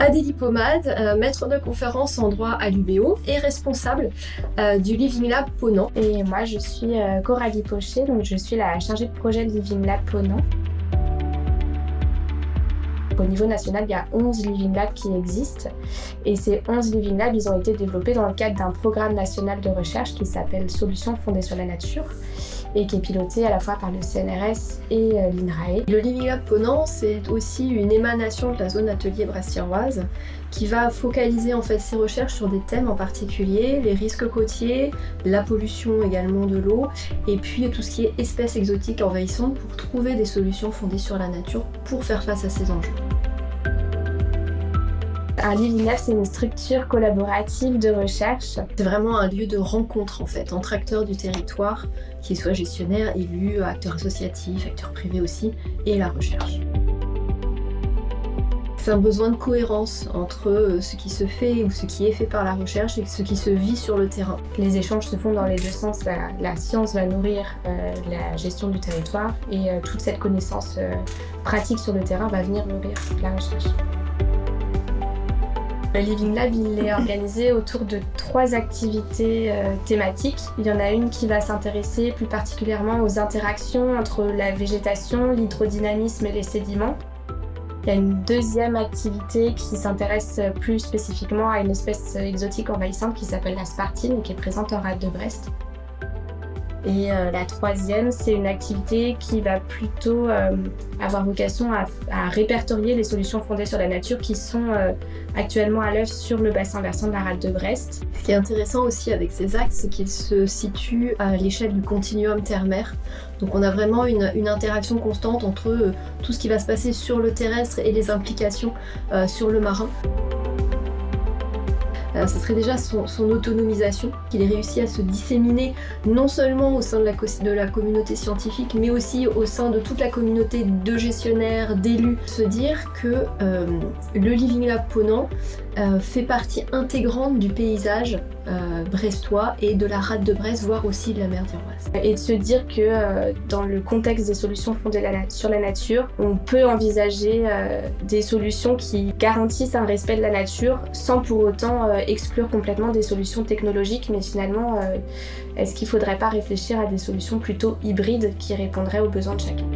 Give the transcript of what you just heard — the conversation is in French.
Adélie Pomade, maître de conférence en droit à l'UBO et responsable du Living Lab Ponant. Et moi, je suis Coralie Pochet, donc je suis la chargée de projet Living Lab Ponant. Au niveau national, il y a 11 Living Labs qui existent et ces 11 Living Labs, ils ont été développés dans le cadre d'un programme national de recherche qui s'appelle Solutions fondées sur la nature et qui est piloté à la fois par le CNRS et l'INRAE. Le Living Lab Ponant, c'est aussi une émanation de la zone atelier brassilloise qui va focaliser en fait ses recherches sur des thèmes en particulier, les risques côtiers, la pollution également de l'eau et puis tout ce qui est espèces exotiques envahissantes pour trouver des solutions fondées sur la nature pour faire face à ces enjeux. Un Living Lab, c'est une structure collaborative de recherche. C'est vraiment un lieu de rencontre en fait entre acteurs du territoire, qu'ils soient gestionnaires, élus, acteurs associatifs, acteurs privés aussi, et la recherche. C'est un besoin de cohérence entre ce qui se fait ou ce qui est fait par la recherche et ce qui se vit sur le terrain. Les échanges se font dans les deux sens. La science va nourrir la gestion du territoire et toute cette connaissance pratique sur le terrain va venir nourrir la recherche. Le Living Lab, il est organisé autour de 3 activités thématiques. Il y en a une qui va s'intéresser plus particulièrement aux interactions entre la végétation, l'hydrodynamisme et les sédiments. Il y a une deuxième activité qui s'intéresse plus spécifiquement à une espèce exotique envahissante qui s'appelle la spartine et qui est présente en rade de Brest. Et la troisième, c'est une activité qui va plutôt avoir vocation à répertorier les solutions fondées sur la nature qui sont actuellement à l'œuvre sur le bassin versant de la rade de Brest. Ce qui est intéressant aussi avec ces axes, c'est qu'ils se situent à l'échelle du continuum terre-mer. Donc on a vraiment une interaction constante entre tout ce qui va se passer sur le terrestre et les implications sur le marin. Ce serait déjà son autonomisation, qu'il ait réussi à se disséminer non seulement au sein de la communauté scientifique, mais aussi au sein de toute la communauté de gestionnaires, d'élus. Se dire que le Living Lab Ponant fait partie intégrante du paysage brestois et de la rade de Brest, voire aussi de la mer d'Iroise. Et de se dire que dans le contexte des solutions fondées sur la nature, on peut envisager des solutions qui garantissent un respect de la nature sans pour autant exclure complètement des solutions technologiques, mais finalement, est-ce qu'il ne faudrait pas réfléchir à des solutions plutôt hybrides qui répondraient aux besoins de chacun ?